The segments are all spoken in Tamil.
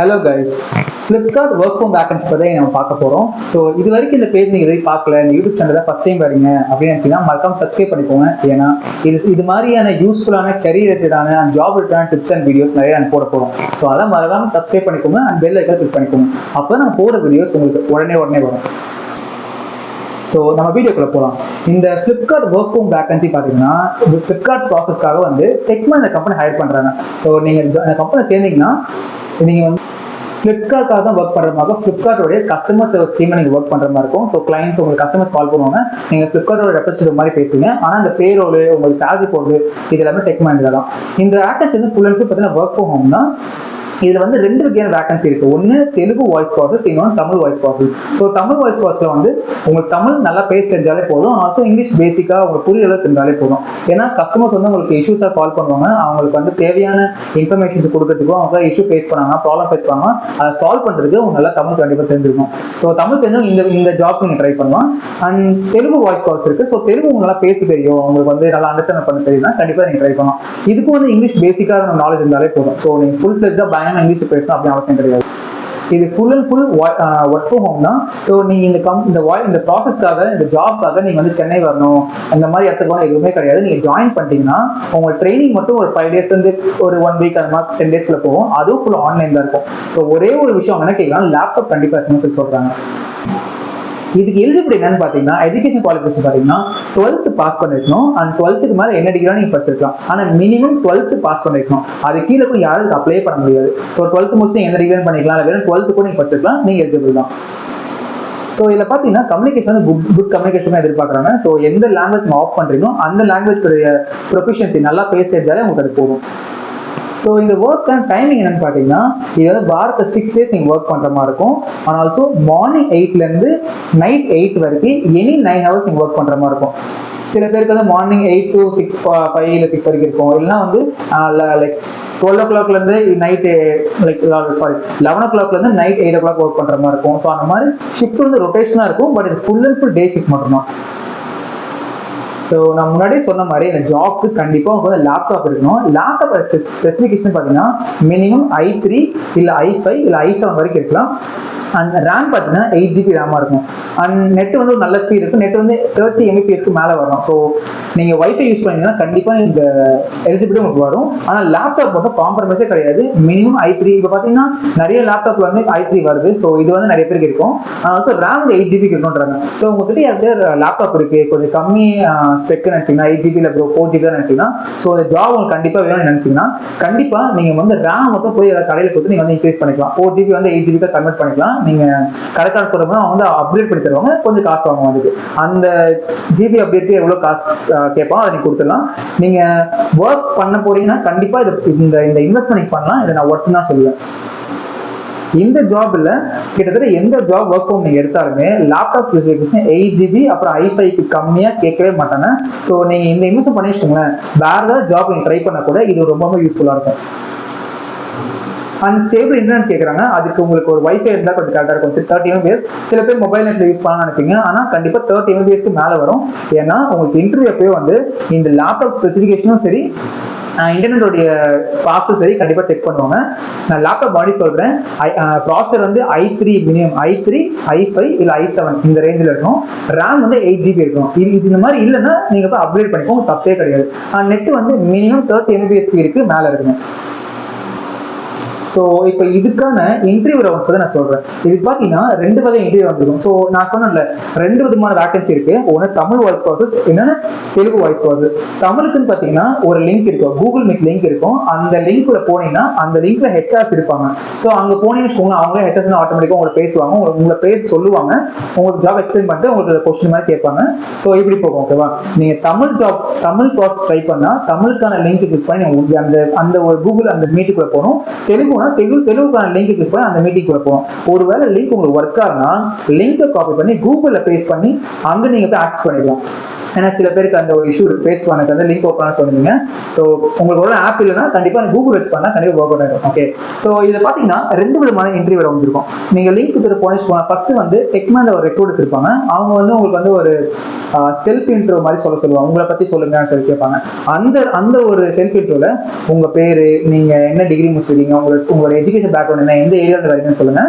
Hello guys, Flipkart work from vacancy பற்றி நம்ம பார்க்க போகிறோம். ஸோ இது வரைக்கும் இந்த பேஜ் நீங்கள் எதுவும் பார்க்கல, இந்த யூடியூப் சேனலில் ஃபஸ்ட் டைம் வரீங்க அப்படின்னு நினச்சிங்கன்னா மறக்காம சப்ஸ்கிரைப் பண்ணிக்கோங்க. ஏன்னா இது மாதிரியான யூஸ்ஃபுல்லான கரியர் ரிலேட்டடான அண்ட் ஜாப் ரிலேட்டடான டிப்ஸ் அண்ட் வீடியோஸ் நிறைய நான் போட போகிறோம். ஸோ அதான் மறக்காம சப்ஸ்கிரைப் பண்ணிக்கோங்க அண்ட் பெல் ஐக்கான் கிளிக் பண்ணிக்கோங்க. அப்போ தான் நம்ம போகிற வீடியோஸ் உங்களுக்கு உடனே வரும். ஸோ நம்ம வீடியோக்குள்ள போகலாம். இந்த ஃப்ளிப்கார்ட் ஒர்க் ஃப்ரம் வேகன்சி பார்த்தீங்கன்னா ஃப்ளிப்கார்ட் ப்ராசஸ்க்காக வந்து டெக்மா இந்த கம்பெனி ஹையர் பண்ணுறாங்க. ஸோ நீங்கள் இந்த கம்பெனி சேர்ந்தீங்கன்னா நீங்கள் வந்து ஃப்ளிப்கார்ட்டாக தான் ஒர்க் பண்ணுற மாதிரி ஃப்ளிப்கார்ட்டோடைய கஸ்டமர் சர்வீஸ் டீமை நீங்கள் ஒர்க் பண்ணுற மாதிரி இருக்கும். ஸோ கிளைண்ட்ஸ் உங்களுக்கு கஸ்டமர்ஸ் கால் பண்ணுவாங்க, நீங்கள் ஃப்ளிப்கார்ட்டோட ரெப்ரஸன்டேட்டிவ் மாதிரி பேசுவீங்க. ஆனால் இந்த பேரோடு உங்களுக்கு சேலரி போடுறது இது எல்லாமே டெக்மா தான். இந்த வேகன்சி வந்து ஃபுல் அண்ட் ஃபுல் பார்த்தீங்கன்னா ஒர்க் ஃப்ரம் ஹோம் தான். இதுல வந்து ரெண்டு வகையான வேகன்சி இருக்கு. ஒன்னு தெலுங்கு வாய்ஸ் ப்ராசஸ், இன்னொன்று Tamil voice process. So Tamil voice ப்ராசஸ்ல வந்து உங்களுக்கு தமிழ் நல்லா பேச தெரிஞ்சாலே போதும், ஆல்சோ இங்கிலீஷ் பேசிக்கா உங்களுக்கு புரிய அளவு தெரிஞ்சாலே போதும். ஏன்னா கஸ்டமர்ஸ் வந்து உங்களுக்கு இஷ்யூஸா கால் பண்ணுவாங்க, அவங்களுக்கு வந்து தேவையான இன்ஃபர்மேஷன்ஸ் கொடுக்கறதுக்கும் அவங்க இஷ்யூ ஃபேஸ் பண்ணாங்க, ப்ராப்ளம் ஃபேஸ் பண்ணாங்க, அதை சால்வ் பண்றதுக்கு உங்களுக்கு நல்லா தமிழ் கண்டிப்பா தெரிஞ்சிருக்கும். ஸோ தமிழ் தெரிஞ்சவங்க இந்த ஜாப் நீங்க ட்ரை பண்ணலாம். அண்ட் தெலுங்கு வாய்ஸ் ப்ராசஸ் இருக்கு. ஸோ தெலுங்கு உங்களுக்கு நல்லா பேச தெரியும், உங்களுக்கு வந்து நல்லா அண்டர்ஸ்டாண்ட் பண்ண தெரியும்னா கண்டிப்பா நீங்க ட்ரை பண்ணலாம். இதுக்கு வந்து இங்கிலீஷ் பேசிக்கான நாலேஜ் இருந்தாலே போதும். ஸோ நீங்க ஃபுல் ஃபிளெஜ்டா பயங்கர இங்கிலீஷ் பேசணும் அப்படி அவசியம் கிடையாது. இது full and full work from home தான். ஸோ நீங்க இந்த ப்ராசஸ்க்காக இந்த ஜாப்க்காக நீங்க வந்து சென்னை வரணும் அந்த மாதிரி இடத்துக்கு எதுவுமே கிடையாது. நீங்க ஜாயின் பண்ணிட்டீங்கன்னா உங்க ட்ரைனிங் மட்டும் ஒரு 5 days வந்து ஒரு 1 week அந்த மாதிரி 10 daysல போகும். அதுவும் ஃபுல் ஆன்லைன் தான் இருக்கும். ஸோ ஒரே ஒரு விஷயம் என்ன கேட்கலாம், லேப்டாப் கண்டிப்பா இருக்கணும்னு சொல்றாங்க. இதுக்கு எலிஜிபிள் என்னன்னு பாத்தீங்கன்னா எஜுகேஷன் குவாலிஃபிகேஷன் பாத்தீங்கன்னா 12th பாஸ் பண்ணிருக்கணும். அண்ட் 12th மேல என்ன டிகிரி நீங்க படிச்சிருக்கலாம். ஆனா மினிமம் 12th பாஸ் பண்ணிருக்கணும். அது கீழே போய் யாரும் அப்ளை பண்ண முடியாது. ஸோ 12th முடிச்சு எந்த டிகிரி பண்ணிக்கலாம், இல்லை வெறும் 12th கூட நீங்க படிச்சிருக்கலாம், நீங்க எலிஜிபிள் தான். ஸோ இதில் பார்த்தீங்கன்னா கம்யூனிகேஷன் வந்து குட் கம்யூனிகேஷன் எதிர்பார்க்குறாங்க. ஸோ எந்த லாங்குவேஜ் நீங்க ஆஃப் பண்றீங்களோ அந்த லாங்குவேஜ் ப்ரொஃபிஷியன்சி நல்லா பேச தெரிஞ்சாலே உங்களுக்கு அது போதும். ஸோ இந்த ஒர்க் அண்ட் டைமிங் என்னன்னு பார்த்தீங்கன்னா இது வந்து வாரத்தை 6 days நீங்கள் ஒர்க் பண்ணுற மாதிரி இருக்கும். அண்ட் ஆல்சோ மார்னிங் 8லேருந்து நைட் 8 வரைக்கும் எனி 9 hours நீங்கள் ஒர்க் பண்ணுற மாதிரி இருக்கும். சில பேருக்கு வந்து மார்னிங் 8 to 5 இல்லை 6 வரைக்கும் இருக்கும். இல்லைன்னா வந்து லைக் 12 o'clockலேருந்து நைட்டு லைக் 11 o'clockலேருந்து நைட் 8 o'clock ஒர்க் பண்ணுற மாதிரி இருக்கும். ஸோ அந்த மாதிரி ஷிஃப்ட் வந்து ரொட்டேஷனாக இருக்கும். பட் இது full and full day shift மட்டும்தான். ஸோ நான் முன்னாடியே சொன்ன மாதிரி இந்த ஜாப்க்கு கண்டிப்பாக உங்களுக்கு வந்து லேப்டாப் இருக்கணும். லேப்டாப் ஸ்பெசிஃபிகேஷன் பார்த்தீங்கன்னா மினிமம் i3 இல்லை i5 இல்லை i7 வரைக்கும் இருக்கலாம். அண்ட் ரேம் பார்த்தீங்கன்னா 8 GB ரேமாக இருக்கும். அண்ட் நெட் வந்து ஒரு நல்ல ஸ்பீட் இருக்கும். நெட் வந்து 30 Mbps மேலே வரும். ஸோ நீங்கள் வைஃபை யூஸ் பண்ணீங்கன்னா கண்டிப்பாக இந்த எலிஜிபிலிட்டி உங்களுக்கு வரும். ஆனால் லேப்டாப் மட்டும் காம்ப்ரமைஸே கிடையாது. Minimum i3. இப்போ பார்த்தீங்கன்னா நிறைய லேப்டாப்ல வந்து i3 வருது. ஸோ இது வந்து நிறைய பேருக்கு இருக்கும். ஆல்சோ ரேம் வந்து 8 GB இருக்குன்றாங்க. ஸோ உங்ககிட்ட யாருக்கு லேப்டாப் இருக்கு, கொஞ்சம் கம்மி ஸ்பெக் நினைச்சீங்கன்னா 8 GB இல்லை 4 GB நினைச்சீங்கன்னா, ஸோ இந்த ஜாப் உங்களுக்கு கண்டிப்பாக வேணும்னு நினைச்சீங்கன்னா கண்டிப்பாக நீங்கள் வந்து ரேம் மட்டும் போய் கடையில் கொடுத்து நீங்கள் வந்து இன்க்ரீஸ் பண்ணிக்கலாம். 4 GB வந்து 8 GB கன்வெர்ட் பண்ணிக்கலாம். நீங்க கரெக்டான சொல்லுங்க, அவங்க வந்து அப்டேட் பண்ணி தருவாங்க, கொஞ்சம் காசு வாங்குவாங்க. அதுக்கு அந்த ஜிபி அப்டேட் எவ்வளவு காசு கேட்பாங்க, அதை நீங்க கொடுத்துடலாம். நீங்க ஒர்க் பண்ண போறீங்கன்னா கண்டிப்பா இந்த இன்வெஸ்ட்மெண்ட் பண்ணலாம். இதை நான் ஒர்க் தான் சொல்லுவேன். இந்த ஜாப்ல கிட்டத்தட்ட எந்த ஜாப் ஒர்க் ஃப்ரம் நீங்க எடுத்தாலுமே லேப்டாப் ஸ்பெசிஃபிகேஷன் 8 GB அப்புறம் i5க்கு கம்மியா கேட்கவே மாட்டாங்க. ஸோ நீங்க இந்த இன்வெஸ்ட் பண்ணி வச்சுக்கோங்களேன், வேற ஏதாவது ஜாப் நீங்க ட்ரை பண்ண கூட இது ரொம்ப யூஸ்ஃபுல்லா இருக்கும். அண்ட் ஸ்டேபிள் இன்டர்நெட் கேட்குறாங்க. அதுக்கு உங்களுக்கு ஒரு வைஃபை இருந்தால் கொஞ்சம் கரெக்டாக இருக்கும். 30 Mbps. சில பேர் மொபைல் நெட்ல யூஸ் பண்ண நினைப்பீங்க, ஆனால் கண்டிப்பாக 30 Mbps மேலே வரும். ஏன்னா உங்களுக்கு இன்டர்வியூ அப்பவே வந்து இந்த லேப்டாப் ஸ்பெசிஃபிகேஷனும் சரி இன்டர்நெட்டோடைய பாஸும் சரி கண்டிப்பாக செக் பண்ணுவாங்க. நான் லேப்டாப் பாடி சொல்கிறேன். ப்ராசஸர் வந்து i3 மினிமம் i3 i5 இல்லை i7 இந்த ரேஞ்சில் இருக்கும். ரேம் வந்து 8 GB இருக்கும். இது இந்த மாதிரி இல்லைன்னா நீங்கள் போய் அப்கிரேட் பண்ணிக்கோங்க, தப்பே கிடையாது. நெட் வந்து மினிமம் 30 Mbps இருக்கு மேலே இருக்கணும். ஸோ இப்போ இதுக்கான இன்டர்வியூ ரவுண்ட்ஸ் பற்றி நான் சொல்கிறேன். இதுக்கு பார்த்தீங்கன்னா 2 வகை இன்டர்வியூ வந்துருக்கும். ஸோ நான் சொன்னேன்ல 2 விதமான வேகன்சி இருக்கு. ஒன்று தமிழ் வாய்ஸ் ப்ராசஸ், இன்னொன்று தெலுங்கு வாய்ஸ் ப்ராசஸ். தமிழுக்குன்னு பார்த்தீங்கன்னா ஒரு லிங்க் இருக்கும், கூகுள் மீட் லிங்க் இருக்கும். அந்த லிங்க்ல போனீங்கன்னா அந்த லிங்க்ல ஹெச்ஆர்ஸ் இருப்பாங்க. ஸோ அங்கே போனீங்கன்னு அவங்களே ஹெச்ஆர்ஸ் ஆட்டோமேட்டிக்காக உங்களை பேசுவாங்க, உங்களை பேச சொல்லுவாங்க, உங்களுக்கு ஜாப் எக்ஸ்பிளைன் பண்ணிட்டு உங்களுக்கு கொஸ்டின் மாதிரி கேட்பாங்க. ஸோ இப்படி போகும். ஓகேவா? நீங்கள் தமிழ் ப்ராசஸ் ட்ரை பண்ணால் தமிழுக்கான லிங்க் கிளிக் பண்ணி அந்த ஒரு கூகுள் அந்த மீட்டுக்குள்ள போகணும். தெலுங்குக்கான லிங்க் கிளிக் பண்ணி அந்த மீட்டிங் கூட போகும். ஒருவேளை லிங்க் உங்களுக்கு ஒர்க் ஆகுனா லிங்கை காப்பி பண்ணி கூகுள்ல பேஸ்ட் பண்ணி அங்க நீங்க போய் ஆக்சஸ் பண்ணிக்கலாம். ஏன்னா சில பேருக்கு அந்த ஒரு இஷ்யூ பேஸ்ட் பண்ண அந்த லிங்க் ஓப்பன் சொன்னீங்க. ஸோ உங்களுக்கு ஆப் இல்லைன்னா கண்டிப்பா கூகுள் வச்சு பண்ணா கண்டிப்பா ஒர்க் அவுட் ஆகும். ஓகே, ஸோ இதில் பார்த்தீங்கன்னா 2 விதமான இன்டர்வியூ வந்துருக்கும். நீங்க லிங்க் போனீங்க ஃபர்ஸ்ட் வந்து டெக்மால ஒரு ரெக்ரூட்டர்ஸ் இருப்பாங்க. அவங்க வந்து உங்களுக்கு வந்து ஒரு செல்ஃப் இன்ட்ரோ மாதிரி சொல்லுவாங்க, உங்களை பத்தி சொல்லுங்க சொல்லி கேட்பாங்க. அந்த ஒரு செல்ஃப் இன்ட்ரோல உங்க பேரு, நீங்க என்ன டிகிரி முடிச்சிருக்கீங்க, உங்களோட உங்களோட எஜுகேஷன் பேக்ரவுண்ட் என்ன, எந்த ஏரியாவில் வரீங்கன்னு சொல்லுங்க.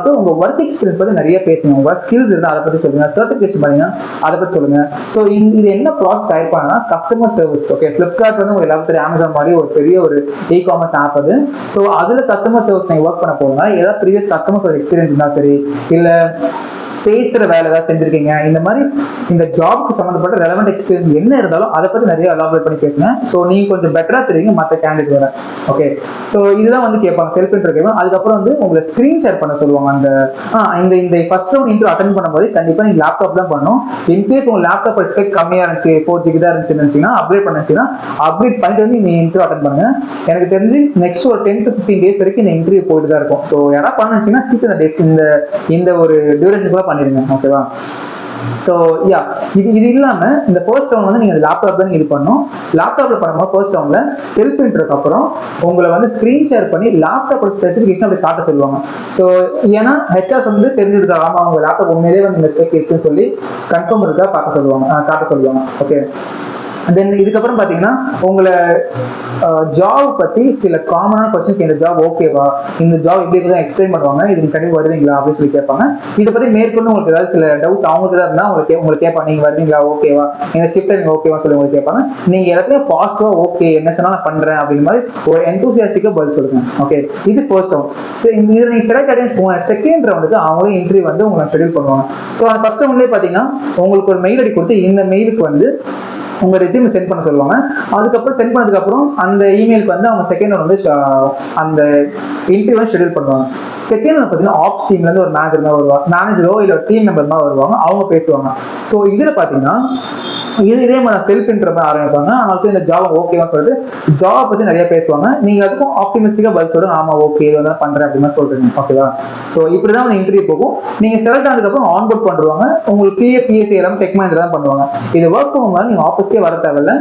ஸோ உங்க ஒர்க் எக்ஸ்பீரியன்ஸ் பத்தி நிறைய பேசுங்க, உங்க ஸ்கில்ஸ் இருந்தால் அதை பத்தி சொல்லுங்க, சர்டிஃபிகேஷன் பண்ணீங்கன்னா அதை பத்தி சொல்லுங்க. ஸோ இது என்ன ப்ராசஸ் டைப் பண்ணா கஸ்டமர் சர்வீஸ். ஓகே, பிளிப்கார்ட் வந்து உங்களுக்கு எல்லாத்துக்கும் அமேசான் மாதிரி ஒரு பெரிய ஒரு இ-காமர்ஸ் ஆப் அது. ஸோ அதுல கஸ்டமர் சர்வீஸ் நீங்க ஒர்க் பண்ண போதுனா ஏதாவது ப்ரீவியஸ் கஸ்டமர் எக்ஸ்பீரியன்ஸ் இருந்தா சரி, இல்ல பேசுற வேலை ஏதாவது செஞ்சிருக்கீங்க, இந்த மாதிரி இந்த ஜாப்க்கு சம்பந்தப்பட்ட ரெலவெண்ட் எக்ஸ்பீரியன்ஸ் என்ன இருந்தாலும் அதை பத்தி நிறைய எலாபரேட் பண்ணி பேசுங்க. ஸோ நீங்க கொஞ்சம் பெட்டரா தெரியுங்க மற்ற கேண்டிடேட் வர. ஓகே, ஸோ இதுதான் வந்து கேட்பாங்க செல்ஃப் இன்டர்வியூ. அதுக்கப்புறம் வந்து உங்களை ஸ்கிரீன் ஷேர் பண்ண சொல்லுவாங்க. அந்த இந்த ஃபர்ஸ்ட் ரவுண்ட் இன்டர்வியூ அட்டென்ட் பண்ணும்போது கண்டிப்பா நீங்க லேப்டாப் தான் பண்ணணும். இன்கேஸ் உங்க லேப்டாப் ஸ்பெக் கம்மியா இருந்துச்சு, 4GB தான் இருந்துச்சுன்னா அப்டேட் பண்ணுச்சுன்னா அப்டேட் பண்ணிட்டு வந்து நீங்க இன்டர்வியூ அட்டென்ட் பண்ணுங்க. எனக்கு தெரிஞ்சு நெக்ஸ்ட் ஒரு 10 to 15 days வரைக்கும் இந்த இன்டர்வியூ போயிட்டு தான் இருக்கும். ஸோ யாராவது பண்ணுச்சுன்னா சீக்கிரம் டேஸ் இந்த ஒரு டியூரேஷன் பண்ணிருங்க. ஓகேவா? ஸோ யா, இது இல்லாம இந்த ஃபர்ஸ்ட் ரவுண்ட் வந்து நீங்க லேப்டாப் தான் இது பண்ணணும். லேப்டாப்ல பண்ணும்போது ஃபர்ஸ்ட் ரவுண்ட்ல செல்ஃப் இன்டர்வியூக்கு அப்புறம் உங்களை வந்து ஸ்கிரீன் ஷேர் பண்ணி லேப்டாப்போட ஸ்பெசிஃபிகேஷன் அப்படி காட்ட சொல்லுவாங்க. ஸோ ஏன்னா ஹெச்ஆர்ஸ் வந்து தெரிஞ்சிருக்காங்க, ஆமா அவங்க லேப்டாப் உண்மையிலேயே வந்து இந்த ஸ்பெக் இருக்குன்னு சொல்லி கன்ஃபார்ம் இருக்கா காட்ட சொல்லுவாங்க. ஓகே, தென் இதுக்கப்புறம் பாத்தீங்கன்னா உங்களை ஜாப் பத்தி சில காமனான கொஸ்டின், இந்த ஜாப் ஓகேவா, இந்த ஜாப் எப்படி தான் எக்ஸ்பிளைன் பண்ணுவாங்க, இது கண்டிப்பா வருவீங்களா அப்படின்னு சொல்லி கேட்பாங்க. இதை பத்தி மேற்கொண்டு உங்களுக்கு ஏதாவது சில டவுட்ஸ் அவங்களுக்கு தான் இருந்தா உங்களுக்கு கேட்பாங்க, நீங்க வருவீங்களா, ஓகேவா, இந்த ஷிஃப்ட் நீங்க ஓகேவா சொல்லி உங்களுக்கு கேட்பாங்க. நீங்க எல்லாத்தையும் ஃபாஸ்டா ஓகே என்ன சொன்னா நான் பண்றேன் அப்படிங்கிற மாதிரி ஒரு எந்தூசியாஸ்டிக்கா பதில் சொல்லுங்க. ஓகே, இது ஃபர்ஸ்ட் ரவுண்ட். இது நீங்க செலக்ட் ஆகிட்டு போங்க. செகண்ட் ரவுண்டுக்கு அவங்களே இன்டர்வியூ வந்து உங்களை ஷெட்யூல் பண்ணுவாங்க. ஸோ அந்த ஃபர்ஸ்ட் ரவுண்ட்லேயே பாத்தீங்கன்னா உங்களுக்கு ஒரு மெயில் ஐடி கொடுத்து இந்த மெயிலுக்கு வந்து உங்க ரெஸ்யூம் சென்ட் பண்ண சொல்லுவாங்க. அதுக்கப்புறம் சென்ட் பண்ணதுக்கு அப்புறம் அந்த இமெயிலுக்கு வந்து அவங்க செகண்ட் ரவுண்ட் வந்து அந்த இன்டர்வியூ ஷெட்யூல் பண்ணுவாங்க. செகண்ட் ரவுண்ட் பார்த்தீங்கன்னா ஆப்ஸ் டீம்ல இருந்து ஒரு மேனேஜரோ இல்ல டீம் மெம்பர் தான் வருவாங்க, அவங்க பேசுவாங்க. ஸோ இதுல பாத்தீங்கன்னா இதே மாதிரி செல்ஃப் இன்டர்வியூ ஆரம்பிப்பாங்க. ஆனால் இந்த ஜாப் ஓகேவா சொல்லிட்டு ஜாப் பத்தி நிறைய பேசுவாங்க. நீங்க அதுக்கும் ஆப்டிமிஸ்டிக்கா பதில் சொல்லுங்க, ஆமா ஓகே இதை பண்றேன் அப்படின்னு சொல்றீங்க. ஓகேவா? ஸோ இப்படிதான் வந்து இன்டர்வியூ போகும். நீங்க செலக்ட் ஆனதுக்கு அப்புறம் ஆன்போர்ட் பண்ணுவாங்க. உங்களுக்கு பிஎஸ்சி எல்லாம் டெக் மஹிந்திரா தான் பண்ணுவாங்க. இது ஒர்க் ஃப்ரம் ஹோம், நீங்க ஆஃபீஸ்க்கே வர தேவையில்ல.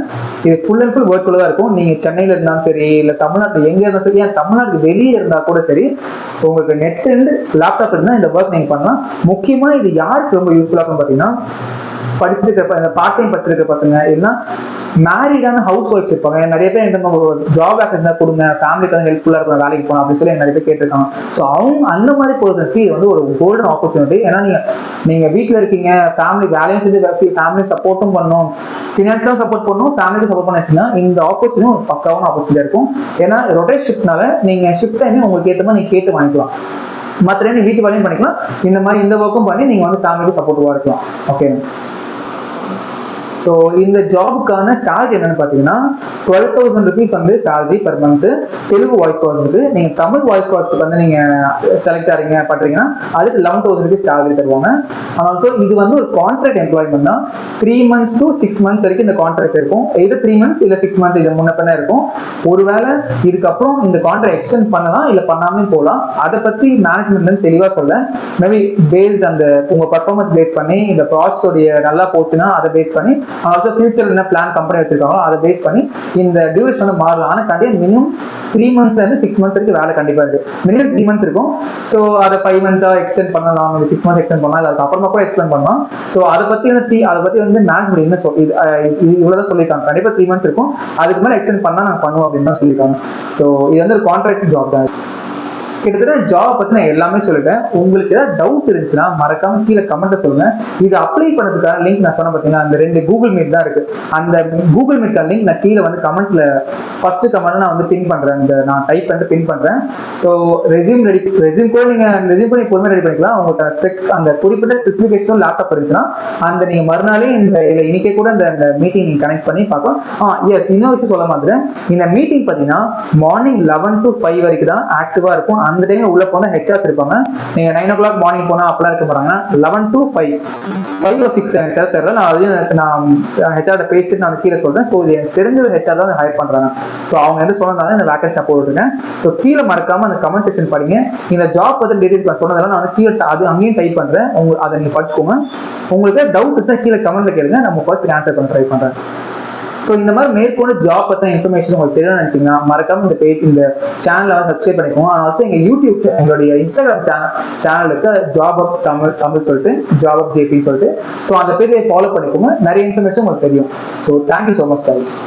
இது ஃபுல் அண்ட் ஃபுல் வர்ச்சுவலா தான் இருக்கும். நீங்க சென்னையில இருந்தாலும் சரி, இல்ல தமிழ்நாட்டில் எங்க இருந்தாலும் சரி, தமிழ்நாட்டுக்கு வெளியே இருந்தா கூட சரி, உங்களுக்கு நெட் அண்ட் லேப்டாப் இருந்தா இந்த ஒர்க் நீங்க பண்ணலாம். முக்கியமா இது யாருக்கு ரொம்ப யூஸ்ஃபுல்லா இருக்கும் பாத்தீங்கன்னா, படிச்சிருக்க பார்ட் டைம் படிச்சிருக்க பசங்க, இல்லைன்னா மேரிடான ஹவுஸ் ஒய்ஃப்ஸ் இருப்பாங்க. நிறைய பேர் என்ன ஜாப் ஆக்சஸ் தான் கொடுங்க, ஃபேமிலிக்கு வந்து ஹெல்ப்ஃபுல்லா இருக்கும், வேலைக்கு போகணும் அப்படின்னு சொல்லி நிறைய பேர் கேட்டிருக்காங்க. ஸோ அவங்க அந்த மாதிரி பர்சன்ஸ்க்கு இது வந்து ஒரு கோல்டன் ஆப்பர்ச்சுனிட்டி. ஏன்னா நீங்க வீட்டில் இருக்கீங்க, ஃபேமிலி வேலையும் செஞ்சு ஃபேமிலி சப்போர்ட்டும் பண்ணணும், ஃபினான்ஷியலாக சப்போர்ட் பண்ணணும், ஃபேமிலிக்கு சப்போர்ட் பண்ணிச்சுன்னா இந்த ஆப்பர்ச்சுனிட்டி ஒரு பக்காவான ஆப்பர்ச்சுனிட்டி இருக்கும். ஏன்னா ரொட்டேட் ஷிஃப்ட்னால நீங்க ஷிஃப்ட் டைம் உங்களுக்கு ஏற்ற மாதிரி நீங்க கேட்டு வாங்கிக்கலாம். மற்ற நீங்க வீட்டு வேலையும் பண்ணிக்கலாம், இந்த மாதிரி இந்த ஒர்க்கும் பண்ணி நீங்க வந்து ஃபேமிலிக்கு சப்போர்ட்டிவா இருக்கலாம். ஓகே, ஸோ இந்த ஜாபுக்கான சேலரி என்னன்னு பார்த்தீங்கன்னா 12,000 rupees வந்து salary per month. Telugu voice calls இருக்கு. நீங்க தமிழ் வாய்ஸ் கால்ஸ் வந்து நீங்க செலக்ட் ஆறீங்க பண்றீங்கன்னா அதுக்கு 11,000 rupees சேலரி தருவாங்க. ஆல்சோ இது வந்து ஒரு கான்ட்ராக்ட் எம்ப்ளாய்மெண்ட் தான். 3 months to 6 months வரைக்கும் இந்த கான்ட்ராக்ட் இருக்கும். இது 3 months இல்ல 6 months இது முன்ன பின்ன இருக்கும். ஒருவேளை இதுக்கப்புறம் இந்த கான்ட்ராக்ட் எக்ஸ்டெண்ட் பண்ணலாம், இல்ல பண்ணாமலே போகலாம். அதை பத்தி மேனேஜ்மெண்ட் தெளிவா சொல்ல, மேபி பேஸ்ட் அந்த உங்க பர்ஃபார்மன்ஸ் பேஸ் பண்ணி, இந்த ப்ராசஸ் உடைய நல்லா போச்சுன்னா அதை பேஸ் பண்ணி, ஆல்சோ ஃபியூச்சர் என்ன பிளான் கம்பெனி வச்சிருக்காங்களோ அதை பேஸ் பண்ணி இந்த டியூரேஷன் வந்து மாறலாம். ஆனால் கண்டிப்பா மினிமம் 3 months இருந்து 6 months வரைக்கும் வேலை கண்டிப்பா இருக்கு. மினிமம் 3 months இருக்கும். ஸோ அதை 5 months எக்ஸ்டெண்ட் பண்ணலாம், 6 months எக்ஸ்டெண்ட் பண்ணலாம், இல்லை அதுக்கப்புறமா கூட எக்ஸ்டெண்ட் பண்ணலாம். ஸோ அதை பத்தி வந்து மேனேஜ்மெண்ட் என்ன இவ்வளவுதான் சொல்லியிருக்காங்க, கண்டிப்பா 3 months இருக்கும், அதுக்கு மேலே எக்ஸ்டெண்ட் பண்ணா நாங்கள் பண்ணுவோம் அப்படின்னு தான் சொல்லியிருக்காங்க. ஸோ இது வந்து ஒரு கான்ட்ராக்ட் ஜாப் தான். கிட்டத்தட்ட ஜாப் பத்தி நான் எல்லாமே சொல்லிட்டேன். உங்களுக்கு ஏதாவது டவுட் இருந்துச்சுன்னா மறக்காம கீழே கமெண்ட்ல சொல்லுங்க. இது அப்ளை பண்ணதுக்கான லிங்க் நான் சொன்ன பார்த்தீங்கன்னா அந்த 2 கூகுள் மீட் தான் இருக்கு. அந்த கூகுள் மீட் லிங்க் நான் கீழே வந்து கமெண்ட்ல ஃபர்ஸ்ட் கமெண்ட் நான் வந்து பின் பண்றேன். நான் டைப் பண்ணிட்டு பின் பண்றேன். ஸோ ரெஸ்யூம் கூட நீங்க ரெஸ்யூம் கூட எப்போதுமே ரெடி பண்ணிக்கலாம். உங்களுக்கு அந்த குறிப்பிட்ட ஸ்பெசிஃபிகேஷன் லேப்டாப் இருந்துச்சுன்னா அந்த நீங்க மறுநாளே இன்னைக்கே கூட இந்த மீட்டிங் நீங்க கனெக்ட் பண்ணி பார்க்கலாம். எஸ், இன்னொரு விஷயம் சொல்ல மாதிரி, இந்த மீட்டிங் பார்த்தீங்கன்னா மார்னிங் 11 to 5 வரைக்கும் தான் ஆக்டிவா இருக்கும். அந்த டைம்ல உள்ள போனா ஹெச்ஆர்ஸ் இருப்பாங்க. நீங்க 9 o'clock மார்னிங் போனா அப்பெல்லாம் இருக்க போறாங்க. 11 to 5 or 6 எனக்கு தெரியல. நான் ஹெச்ஆர் பேசிட்டு நான் கீழே சொல்றேன். ஸோ எனக்கு தெரிஞ்ச ஹெச்ஆர் தான் ஹையர் பண்றாங்க. ஸோ அவங்க என்ன சொன்னதால இந்த வேகன்சி நான் போட்டுருக்கேன். ஸோ கீழே மறக்காம அந்த கமெண்ட் செக்ஷன் படிங்க. இந்த ஜாப் பத்தி டீடைல்ஸ் நான் சொன்னதெல்லாம் நான் கீழே அது அங்கேயும் டைப் பண்றேன். அதை நீங்க படிச்சுக்கோங்க. உங்களுக்கு டவுட் இருந்தா கீழே கமெண்ட்ல கேளுங்க, நம்ம ஃபர்ஸ்ட் ஆன்சர் பண்ண ட்ரை பண்றேன். ஸோ இந்த மாதிரி மேற்கொண்டு ஜாப் பத்தின இன்ஃபர்மேஷன் உங்களுக்கு தெரியணும்னு நினைச்சீங்கன்னா மறக்காம இந்த சேனலை சப்ஸ்கிரைப் பண்ணிக்கோங்க. ஆல்சோ எங்க யூடியூப் எங்களுடைய இன்ஸ்டாகிராம் சேனலுக்கு ஜாப் அப் தமிழ் சொல்லிட்டு ஜாப் அப் ஜேபி சொல்லிட்டு, ஸோ அந்த பேஜை ஃபாலோ பண்ணிக்கோங்க. நிறைய இன்ஃபர்மேஷன் உங்களுக்கு தெரியும். So thank you so much guys.